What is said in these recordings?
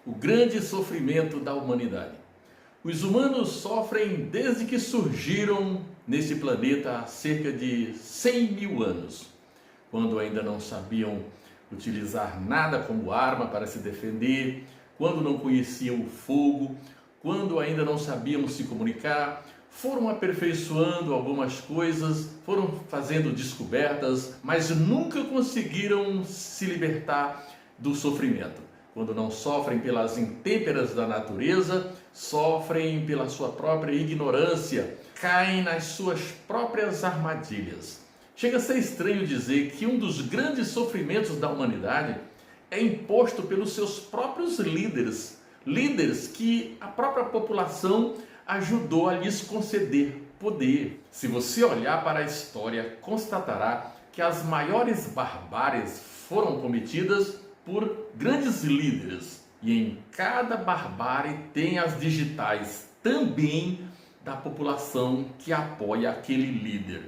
o grande sofrimento da humanidade. Os humanos sofrem desde que surgiram neste planeta há cerca de 100 mil anos, quando ainda não sabiam utilizar nada como arma para se defender, quando não conheciam o fogo, quando ainda não sabiam se comunicar. Foram aperfeiçoando algumas coisas, foram fazendo descobertas, mas nunca conseguiram se libertar do sofrimento. Quando não sofrem pelas intempéries da natureza, sofrem pela sua própria ignorância, caem nas suas próprias armadilhas. Chega a ser estranho dizer que um dos grandes sofrimentos da humanidade é imposto pelos seus próprios líderes, líderes que a própria população ajudou a lhes conceder poder. Se você olhar para a história, constatará que as maiores barbáries foram cometidas por grandes líderes. E em cada barbárie tem as digitais também da população que apoia aquele líder.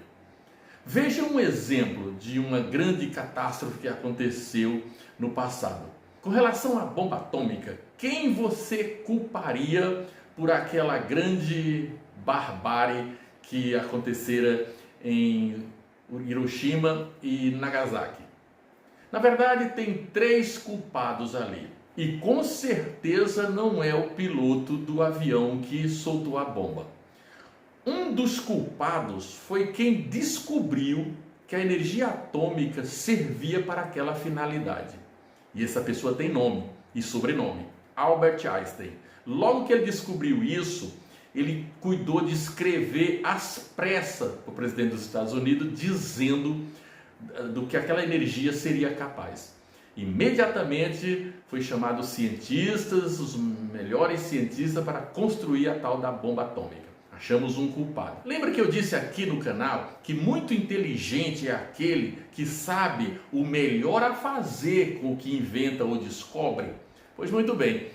Veja um exemplo de uma grande catástrofe que aconteceu no passado. Com relação à bomba atômica, quem você culparia por aquela grande barbárie que acontecera em Hiroshima e Nagasaki? Na verdade, tem 3 culpados ali. E com certeza não é o piloto do avião que soltou a bomba. Um dos culpados foi quem descobriu que a energia atômica servia para aquela finalidade. E essa pessoa tem nome e sobrenome: Albert Einstein. Logo que ele descobriu isso, ele cuidou de escrever às pressas para o presidente dos Estados Unidos, dizendo do que aquela energia seria capaz. Imediatamente foi chamado os cientistas, os melhores cientistas, para construir a tal da bomba atômica. Achamos um culpado. Lembra que eu disse aqui no canal que muito inteligente é aquele que sabe o melhor a fazer com o que inventa ou descobre? Pois muito bem,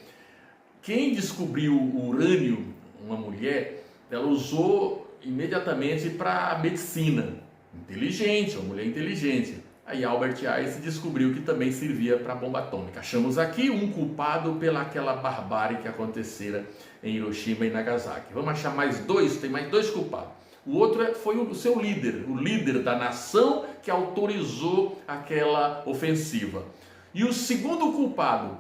quem descobriu o urânio, uma mulher, ela usou imediatamente para a medicina. Inteligente, uma mulher inteligente. Aí Albert Einstein descobriu que também servia para a bomba atômica. Achamos aqui um culpado pelaquela barbárie que acontecera em Hiroshima e Nagasaki. Vamos achar mais 2, tem mais 2 culpados. O outro foi o seu líder, o líder da nação que autorizou aquela ofensiva. E o segundo culpado,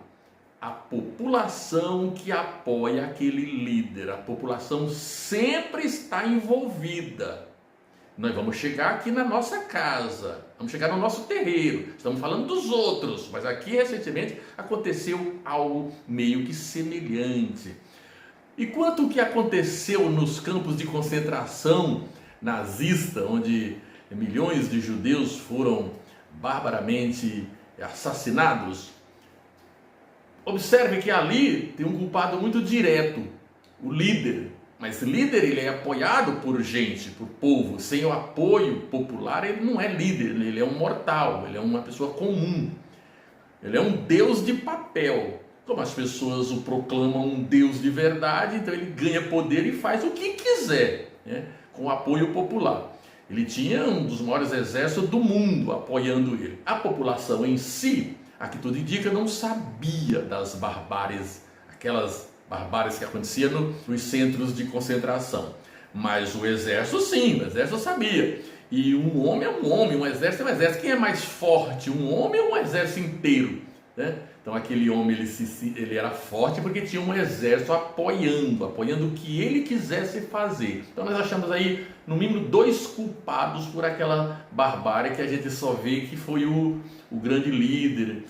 a população que apoia aquele líder. A população sempre está envolvida. Nós vamos chegar aqui na nossa casa, vamos chegar no nosso terreiro, estamos falando dos outros, mas aqui recentemente aconteceu algo meio que semelhante. E quanto o que aconteceu nos campos de concentração nazista, onde milhões de judeus foram barbaramente assassinados? Observe que ali tem um culpado muito direto, o líder. Mas líder, ele é apoiado por gente, por povo. Sem o apoio popular, ele não é líder, ele é um mortal, ele é uma pessoa comum. Ele é um deus de papel. Como as pessoas o proclamam um deus de verdade, então ele ganha poder e faz o que quiser, né? Com o apoio popular. Ele tinha um dos maiores exércitos do mundo apoiando ele. A população em si, a que tudo indica, não sabia das barbáries, aquelas barbáries que aconteciam nos centros de concentração. Mas o exército sim, o exército sabia. E um homem é um homem, um exército é um exército. Quem é mais forte, um homem ou um exército inteiro? Né? Então aquele homem ele era forte porque tinha um exército apoiando o que ele quisesse fazer. Então nós achamos aí no mínimo 2 culpados por aquela barbárie que a gente só vê que foi o grande líder,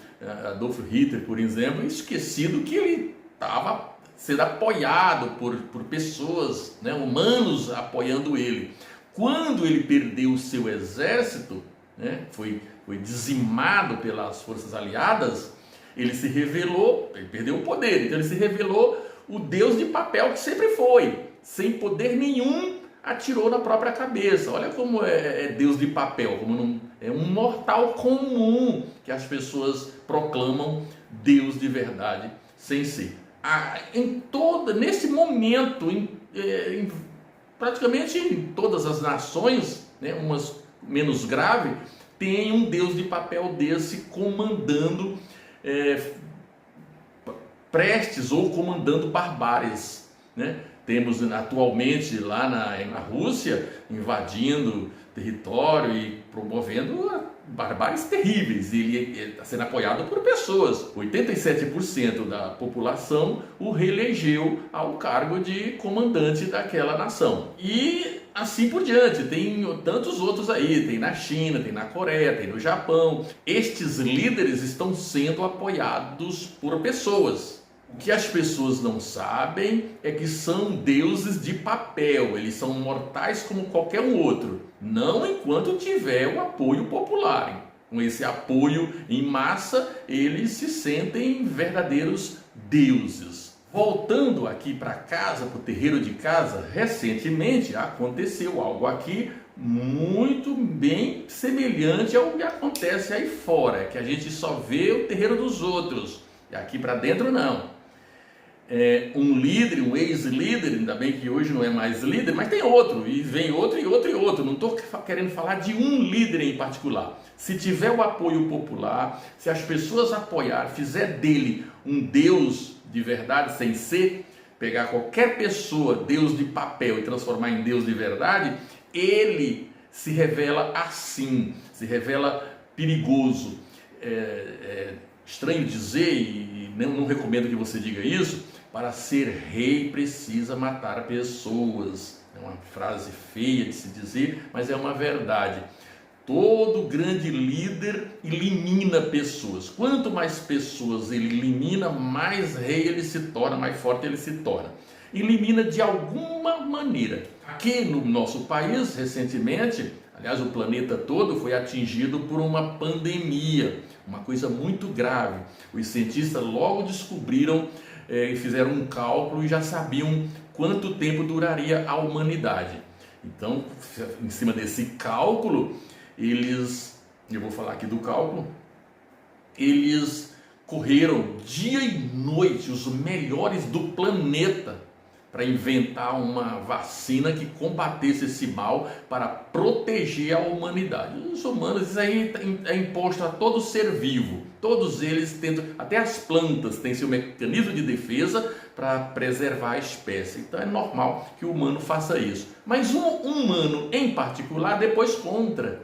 Adolf Hitler, por exemplo, esquecido que ele estava sendo apoiado por pessoas, né, humanos apoiando ele. Quando ele perdeu o seu exército, né, foi dizimado pelas forças aliadas, ele se revelou, ele perdeu o poder, então ele se revelou o deus de papel que sempre foi, sem poder nenhum, atirou na própria cabeça. Olha como é deus de papel, como não, é um mortal comum que as pessoas proclamam Deus de verdade sem ser. Nesse momento, praticamente em todas as nações, né, umas menos grave, tem um deus de papel desse comandando prestes ou comandando barbáries, né? Temos atualmente lá na Rússia invadindo território e promovendo barbáries terríveis. Ele está sendo apoiado por pessoas. 87% da população o reelegeu ao cargo de comandante daquela nação. E assim por diante, tem tantos outros aí, tem na China, tem na Coreia, tem no Japão. Estes líderes estão sendo apoiados por pessoas. O que as pessoas não sabem é que são deuses de papel, eles são mortais como qualquer um outro, não enquanto tiver o apoio popular. Com esse apoio em massa, eles se sentem verdadeiros deuses. Voltando aqui para casa, para o terreiro de casa, recentemente aconteceu algo aqui muito bem semelhante ao que acontece aí fora, que a gente só vê o terreiro dos outros, e aqui para dentro não. Um líder, um ex-líder, ainda bem que hoje não é mais líder, mas tem outro, e vem outro, e outro, e outro. Não estou querendo falar de um líder em particular. Se tiver o apoio popular, se as pessoas apoiar, fizer dele um Deus de verdade, sem ser, pegar qualquer pessoa, Deus de papel, e transformar em Deus de verdade, ele se revela assim, se revela perigoso. Estranho dizer, e não recomendo que você diga isso, para ser rei precisa matar pessoas. É uma frase feia de se dizer, mas é uma verdade. Todo grande líder elimina pessoas. Quanto mais pessoas ele elimina, mais rei ele se torna, mais forte ele se torna. Elimina de alguma maneira. Aqui no nosso país, recentemente, aliás, o planeta todo foi atingido por uma pandemia, uma coisa muito grave. Os cientistas logo descobriram e fizeram um cálculo e já sabiam quanto tempo duraria a humanidade. Então, em cima desse cálculo, eu vou falar aqui do cálculo, eles correram dia e noite, os melhores do planeta, para inventar uma vacina que combatesse esse mal para proteger a humanidade. Os humanos, isso aí é imposto a todo ser vivo. Todos eles tentam, até as plantas têm seu mecanismo de defesa para preservar a espécie. Então é normal que o humano faça isso. Mas um humano em particular depois contra,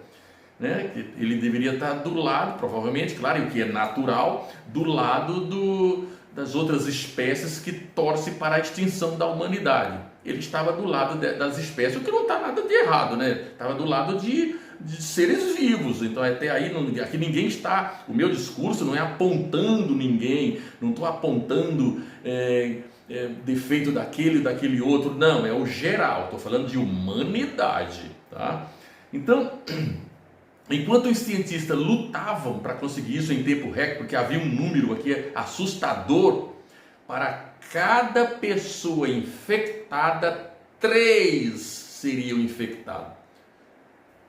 né? Ele deveria estar do lado, provavelmente, claro, o que é natural, do lado das outras espécies que torcem para a extinção da humanidade. Ele estava do lado das espécies, o que não está nada de errado, né? Estava do lado de seres vivos. Então até aí, aqui ninguém está, o meu discurso não é apontando ninguém, não estou apontando defeito daquele outro, não, é o geral, estou falando de humanidade, tá? Então, enquanto os cientistas lutavam para conseguir isso em tempo recorde, porque havia um número aqui assustador, para cada pessoa infectada, 3 seriam infectados.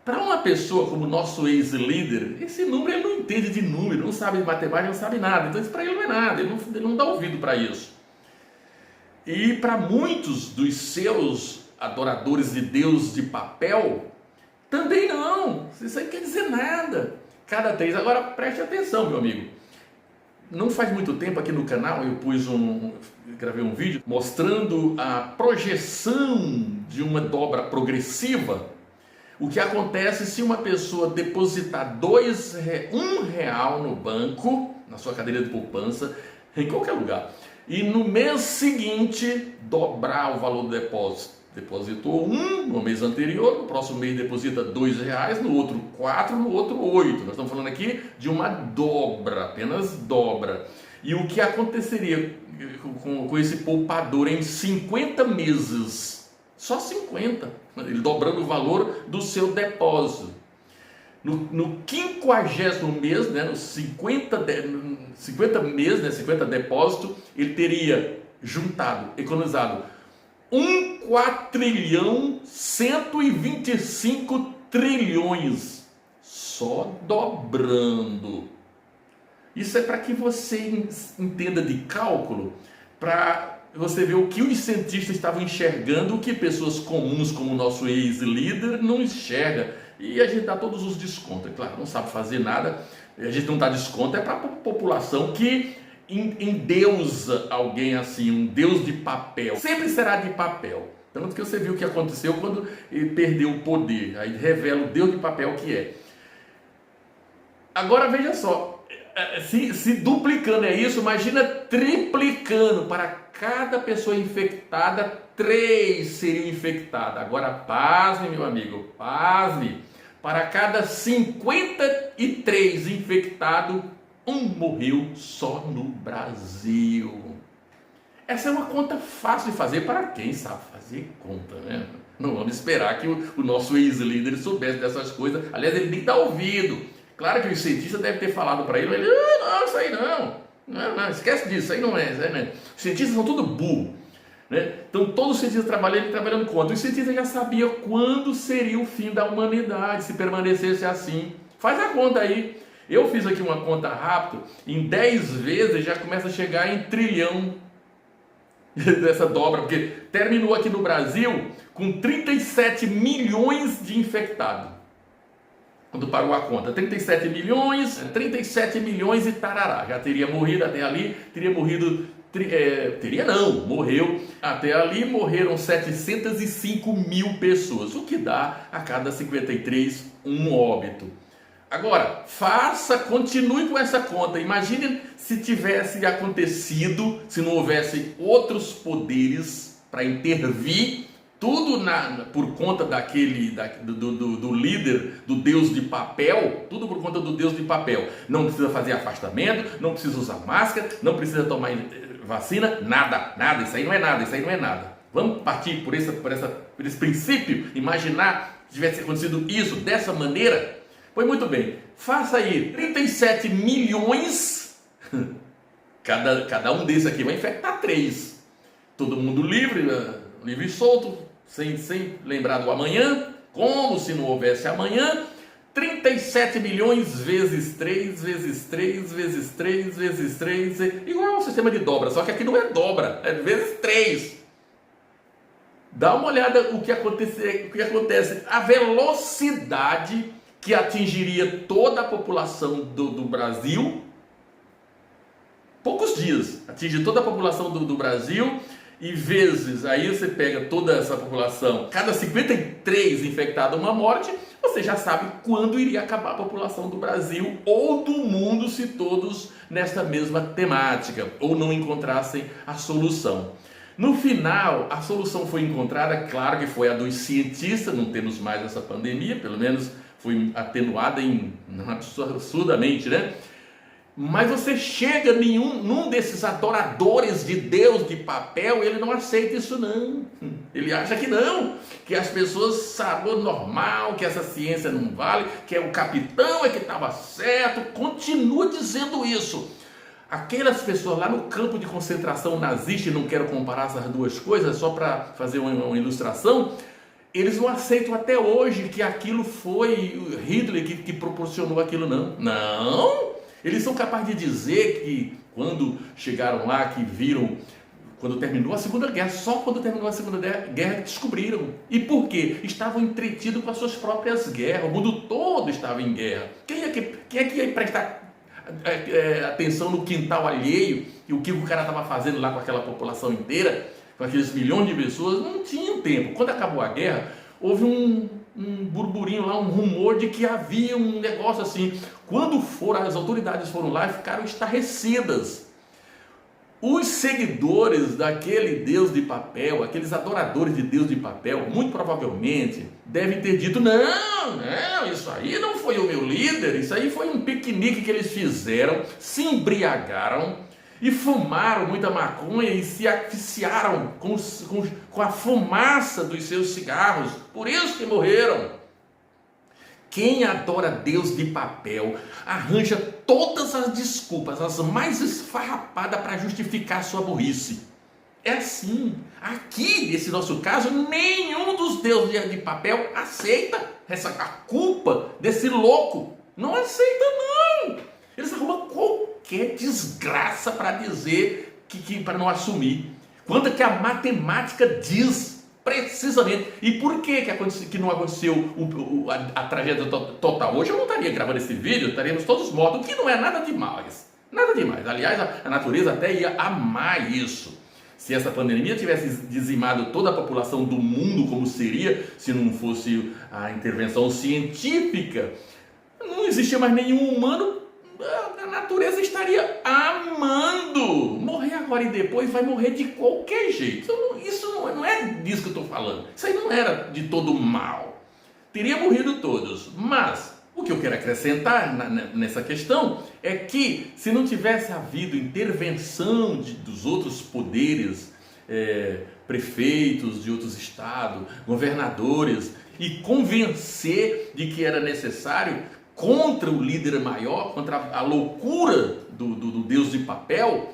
Para uma pessoa como o nosso ex-líder, esse número ele não entende de número, não sabe de matemática, não sabe nada, então isso para ele não é nada, ele não dá ouvido para isso. E para muitos dos seus adoradores de Deus de papel, também não, isso aí não quer dizer nada. Cada 3, agora preste atenção, meu amigo. Não faz muito tempo aqui no canal eu gravei um vídeo mostrando a projeção de uma dobra progressiva. O que acontece se uma pessoa depositar R$1 no banco, na sua cadeira de poupança, em qualquer lugar, e no mês seguinte dobrar o valor do depósito. Depositou 1 no mês anterior, no próximo mês deposita R$2, no outro 4, no outro 8. Nós estamos falando aqui de uma dobra, apenas dobra. E o que aconteceria com esse poupador em 50 meses? Só 50, ele dobrando o valor do seu depósito. No 50º mês, né, nos 50 meses, né, 50 depósitos, ele teria economizado 1.425 trilhões, só dobrando. Isso é para que você entenda de cálculo, para você ver o que os cientistas estavam enxergando, o que pessoas comuns como o nosso ex-líder não enxerga. E a gente dá todos os descontos, é claro, não sabe fazer nada, a gente não dá desconto, é para a população que endeusa alguém assim, um Deus de papel. Sempre será de papel. Tanto que você viu o que aconteceu quando ele perdeu o poder. Aí revela o Deus de papel que é. Agora veja só, se duplicando é isso, imagina triplicando. Para cada pessoa infectada, 3 seriam infectadas. Agora pasme, meu amigo, pasme. Para cada 53 infectados, 1 morreu só no Brasil. Essa é uma conta fácil de fazer para quem sabe fazer conta, né? Não vamos esperar que o nosso ex-líder soubesse dessas coisas. Aliás, ele nem dá ouvido. Claro que o cientista deve ter falado para ele, mas ele, não, isso aí não, esquece disso, isso aí não é. Os cientistas são tudo burro, né? Então todos os cientistas trabalhando contra. Os cientistas já sabiam quando seria o fim da humanidade, se permanecesse assim. Faz a conta aí. Eu fiz aqui uma conta rápida, em 10 vezes já começa a chegar em trilhão dessa dobra, porque terminou aqui no Brasil com 37 milhões de infectados. Quando parou a conta, 37 milhões e tarará, já teria morrido até ali, morreu até ali, morreram 705 mil pessoas, o que dá a cada 53 um óbito. Agora, continue com essa conta. Imagine se tivesse acontecido, se não houvesse outros poderes para intervir, tudo por conta do líder, do Deus de papel, tudo por conta do Deus de papel. Não precisa fazer afastamento, não precisa usar máscara, não precisa tomar vacina, nada, isso aí não é nada. Vamos partir por esse princípio, imaginar que tivesse acontecido isso dessa maneira. Pois muito bem, faça aí 37 milhões, cada um desses aqui vai infectar 3. Todo mundo livre e solto, sem lembrar do amanhã, como se não houvesse amanhã. 37 milhões vezes 3, igual ao sistema de dobra, só que aqui não é dobra, é vezes 3. Dá uma olhada o que acontece, a velocidade que atingiria toda a população do Brasil, poucos dias, atinge toda a população do Brasil, e vezes, aí você pega toda essa população, cada 53 infectados, uma morte, você já sabe quando iria acabar a população do Brasil ou do mundo se todos nesta mesma temática, ou não encontrassem a solução. No final, a solução foi encontrada, claro que foi a dos cientistas, não temos mais essa pandemia, pelo menos foi atenuada absurdamente, né? Mas você chega num desses adoradores de Deus de papel, ele não aceita isso não. Ele acha que não, que as pessoas sabem normal, que essa ciência não vale, que o capitão é que estava certo, continua dizendo isso. Aquelas pessoas lá no campo de concentração nazista, e não quero comparar essas duas coisas, só para fazer uma ilustração, eles não aceitam até hoje que aquilo foi Hitler que proporcionou aquilo, não. Não! Eles são capazes de dizer que quando chegaram lá, que viram, quando terminou a Segunda Guerra, só quando terminou a Segunda Guerra que descobriram. E por quê? Estavam entretidos com as suas próprias guerras, o mundo todo estava em guerra. Quem é que ia prestar atenção no quintal alheio e o que o cara estava fazendo lá com aquela população inteira? Com aqueles milhões de pessoas, não tinham tempo. Quando acabou a guerra, houve um burburinho lá, um rumor de que havia um negócio assim. Quando as autoridades foram lá e ficaram estarrecidas. Os seguidores daquele Deus de papel, aqueles adoradores de Deus de papel, muito provavelmente devem ter dito, não, isso aí não foi o meu líder, isso aí foi um piquenique que eles fizeram, se embriagaram, e fumaram muita maconha e se asfixiaram com a fumaça dos seus cigarros, por isso que morreram. Quem adora Deus de papel arranja todas as desculpas, as mais esfarrapadas, para justificar sua burrice. É assim. Aqui, nesse nosso caso, nenhum dos deuses de papel aceita a culpa desse louco. Não aceita, não. Eles arrumam qualquer desgraça para dizer para não assumir. Quando é que a matemática diz precisamente. E por que não aconteceu a tragédia total? Hoje eu não estaria gravando esse vídeo, estaríamos todos mortos, o que não é nada demais. Nada demais. Aliás, a natureza até ia amar isso. Se essa pandemia tivesse dizimado toda a população do mundo, como seria se não fosse a intervenção científica, não existia mais nenhum humano, a natureza estaria amando. Morrer agora e depois vai morrer de qualquer jeito. Isso não é disso que eu estou falando. Isso aí não era de todo mal. Teria morrido todos. Mas o que eu quero acrescentar nessa questão é que se não tivesse havido intervenção dos outros poderes, prefeitos de outros estados, governadores, e convencer de que era necessário, contra o líder maior, contra a loucura do Deus de papel,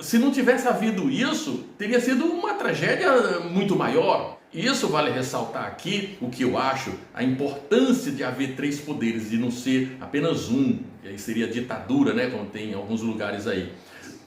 se não tivesse havido isso, teria sido uma tragédia muito maior. E isso vale ressaltar aqui o que eu acho, a importância de haver três poderes, de não ser apenas um, que aí seria ditadura, né, como tem em alguns lugares aí.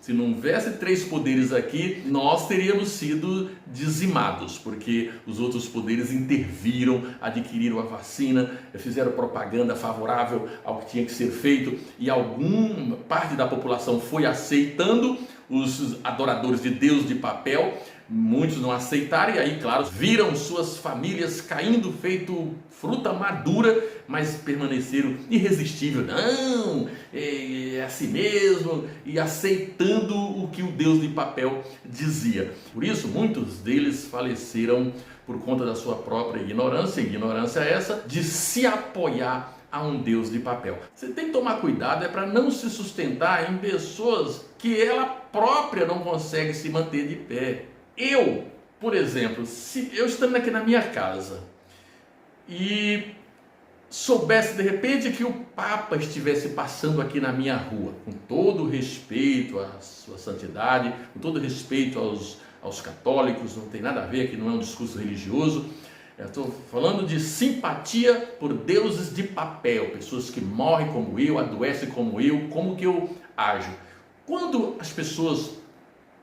Se não houvesse três poderes aqui, nós teríamos sido dizimados, porque os outros poderes interviram, adquiriram a vacina, fizeram propaganda favorável ao que tinha que ser feito, e alguma parte da população foi aceitando, os adoradores de Deus de papel. Muitos não aceitaram e aí, claro, viram suas famílias caindo feito fruta madura, mas permaneceram irresistíveis. Não, é assim mesmo, e aceitando o que o Deus de papel dizia. Por isso, muitos deles faleceram por conta da sua própria ignorância essa de se apoiar a um Deus de papel. Você tem que tomar cuidado para não se sustentar em pessoas que ela própria não consegue se manter de pé. Eu, por exemplo, se eu estando aqui na minha casa e soubesse de repente que o Papa estivesse passando aqui na minha rua, com todo respeito à sua santidade, com todo respeito aos católicos, não tem nada a ver, aqui não é um discurso religioso, eu estou falando de simpatia por deuses de papel, pessoas que morrem como eu, adoecem como eu, como que eu ajo. Quando as pessoas,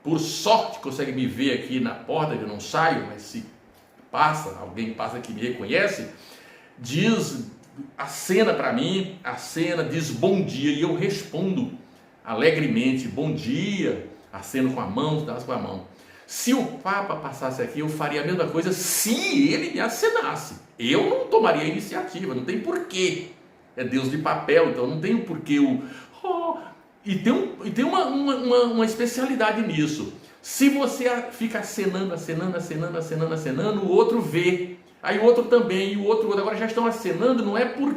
por sorte, conseguem me ver aqui na porta, que eu não saio, mas se alguém passa que me reconhece, acena para mim, diz bom dia, e eu respondo alegremente, bom dia, aceno com a mão, dá com a mão. Se o Papa passasse aqui, eu faria a mesma coisa se ele me acenasse. Eu não tomaria a iniciativa, não tem porquê. É Deus de papel, então não tem porquê E tem uma especialidade nisso. Se você fica acenando, o outro vê. Aí o outro também, e o outro. Agora já estão acenando, não é por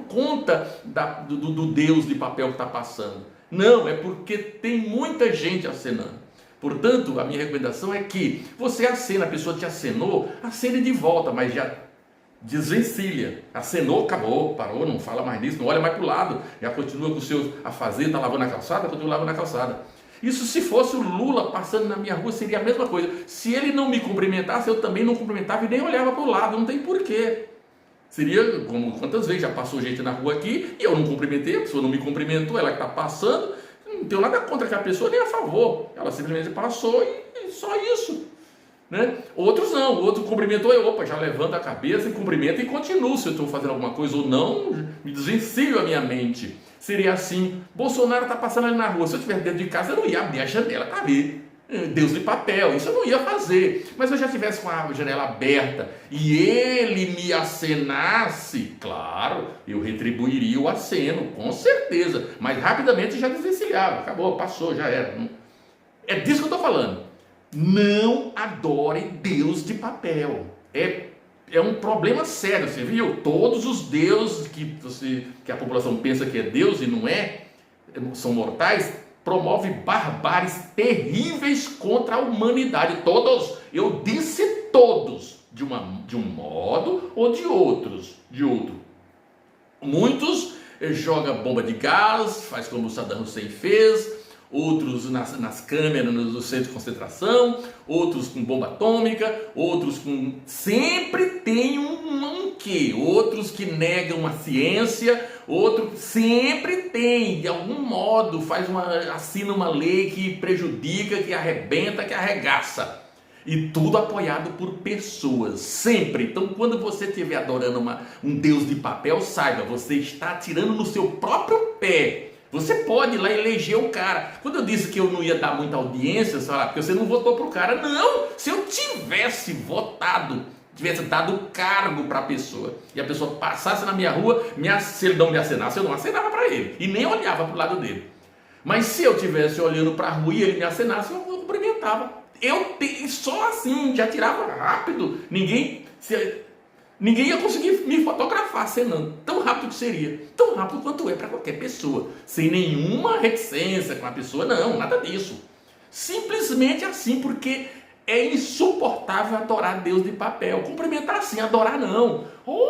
conta do Deus de papel que está passando. Não, é porque tem muita gente acenando. Portanto, a minha recomendação é que você acena, a pessoa te acenou, acene de volta, mas já desvencilha. Acenou, acabou, parou, não fala mais nisso, não olha mais para o lado, já continua com os seus afazeres, está lavando a calçada, continua lavando a calçada. Isso, se fosse o Lula passando na minha rua, seria a mesma coisa. Se ele não me cumprimentasse, eu também não cumprimentava e nem olhava para o lado, não tem porquê. Seria como quantas vezes já passou gente na rua aqui e eu não cumprimentei, a pessoa não me cumprimentou, ela que está passando, não tenho nada contra aquela pessoa nem a favor, ela simplesmente passou e só isso. Né? Outros não, o outro cumprimentou e opa, já levanta a cabeça e cumprimenta e continua. Se eu estou fazendo alguma coisa ou não, me desvencilho a minha mente. Seria assim: Bolsonaro está passando ali na rua, se eu estivesse dentro de casa, eu não ia abrir a janela para ver Deus de papel, isso eu não ia fazer. Mas se eu já estivesse com a janela aberta e ele me acenasse, claro, eu retribuiria o aceno, com certeza, mas rapidamente já desvencilhava, acabou, passou, já era. É disso que eu estou falando. Não adore Deus de papel. É um problema sério, você viu? Todos os deuses que a população pensa que é Deus e não é, são mortais, promove barbáries terríveis contra a humanidade. Todos, eu disse todos, de um modo ou de outro. Muitos jogam bomba de gás, faz como o Saddam Hussein fez, outros nas câmeras no centro de concentração, outros com bomba atômica, outros com... Sempre tem um quê? Outros que negam a ciência, outros sempre tem, de algum modo, assina uma lei que prejudica, que arrebenta, que arregaça. E tudo apoiado por pessoas, sempre. Então, quando você estiver adorando um Deus de papel, saiba, você está atirando no seu próprio pé. Você pode ir lá eleger o cara. Quando eu disse que eu não ia dar muita audiência, você fala, porque você não votou pro cara. Não, se eu tivesse votado, tivesse dado cargo para a pessoa, e a pessoa passasse na minha rua, se ele não me acenasse, eu não acenava para ele, e nem olhava pro lado dele. Mas se eu estivesse olhando para a rua e ele me acenasse, eu cumprimentava. Só assim, já tirava rápido. Ninguém ia conseguir me fotografar acenando. Tão rápido que seria. Tão rápido quanto é para qualquer pessoa. Sem nenhuma reticência com a pessoa. Não, nada disso. Simplesmente assim, porque é insuportável adorar Deus de papel. Cumprimentar assim, adorar não. Oh,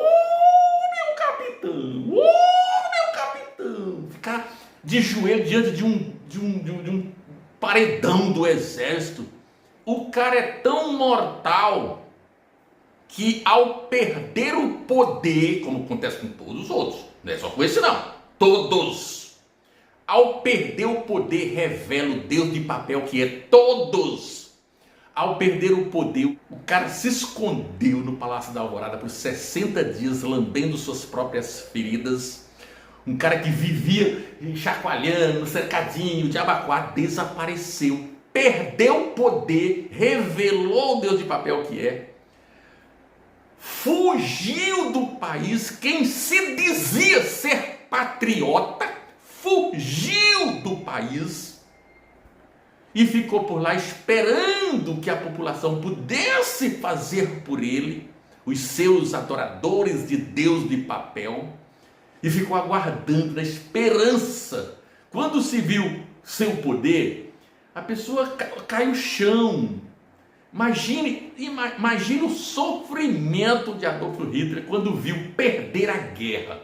meu capitão! Oh, meu capitão! Ficar de joelho diante de um paredão do exército. O cara é tão mortal que ao perder o poder, como acontece com todos os outros, não é só com esse não, todos, ao perder o poder revela o Deus de papel que é todos. Ao perder o poder, o cara se escondeu no Palácio da Alvorada por 60 dias, lambendo suas próprias feridas. Um cara que vivia chacoalhando, no cercadinho, de abacuá, desapareceu. Perdeu o poder, revelou o Deus de papel que é. Fugiu do país. Quem se dizia ser patriota, fugiu do país. E ficou por lá esperando que a população pudesse fazer por ele, os seus adoradores de Deus de papel. E ficou aguardando, na esperança. Quando se viu seu poder, a pessoa cai no chão. Imagine o sofrimento de Adolf Hitler quando viu perder a guerra.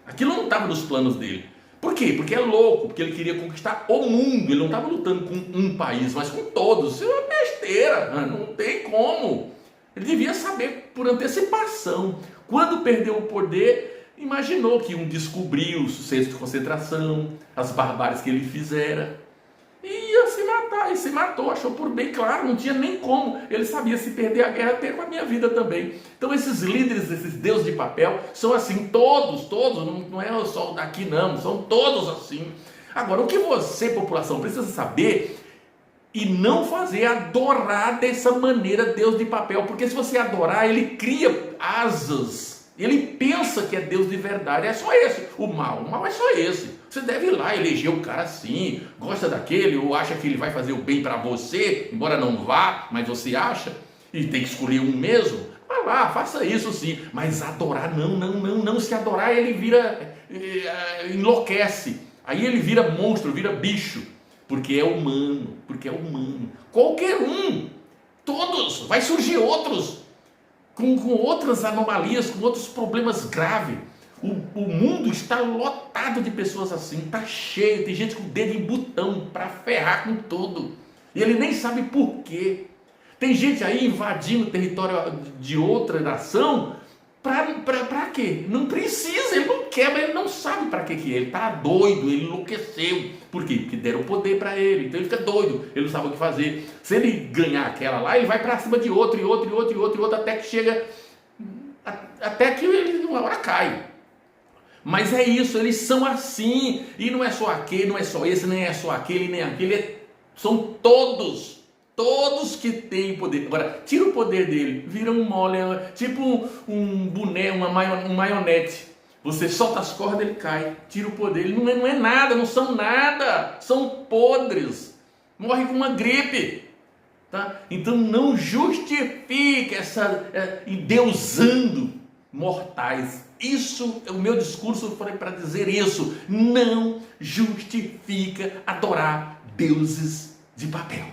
Aquilo não estava nos planos dele. Por quê? Porque é louco, porque ele queria conquistar o mundo. Ele não estava lutando com um país, mas com todos. Isso é uma besteira, não tem como. Ele devia saber por antecipação. Quando perdeu o poder, imaginou que iam descobrir os centros de concentração, as barbáries que ele fizera. E ia se matar, e se matou, achou por bem claro, não tinha nem como. Ele sabia, se perder a guerra, ter com a minha vida também. Então esses líderes, esses deuses de papel, são assim, todos, não é só daqui não, são todos assim. Agora, o que você, população, precisa saber e não fazer é adorar dessa maneira Deus de papel, porque se você adorar, ele cria asas. Ele pensa que é Deus de verdade. É só esse o mal é só esse. Você deve ir lá eleger o cara assim, gosta daquele, ou acha que ele vai fazer o bem para você, embora não vá, mas você acha, e tem que escolher um mesmo. Vai lá, faça isso sim, mas adorar não. Se adorar, ele vira, enlouquece. Aí ele vira monstro, vira bicho, porque é humano. Qualquer um, todos, vai surgir outros, com outras anomalias, com outros problemas graves. O mundo está lotado de pessoas assim, está cheio, tem gente com o dedo em botão para ferrar com tudo, e ele nem sabe por quê. Tem gente aí invadindo o território de outra nação, para quê? Não precisa, ele não quer, mas ele não sabe para que é, ele está doido, ele enlouqueceu. Por quê? Porque deram poder para ele, então ele fica doido, ele não sabe o que fazer. Se ele ganhar aquela lá, ele vai para cima de outro, e outro, até que chega, até que ele uma hora cai. Mas é isso, eles são assim, e não é só aquele, não é só esse, nem é só aquele, nem aquele, são todos que têm poder. Agora, tira o poder dele, vira um mole, tipo um boneco, um maionete. Você solta as cordas, ele cai, tira o poder, ele não é nada, não são nada, são podres, morre com uma gripe. Tá? Então não justifique essa endeusando mortais. Isso, o meu discurso foi para dizer isso. Não justifica adorar deuses de papel.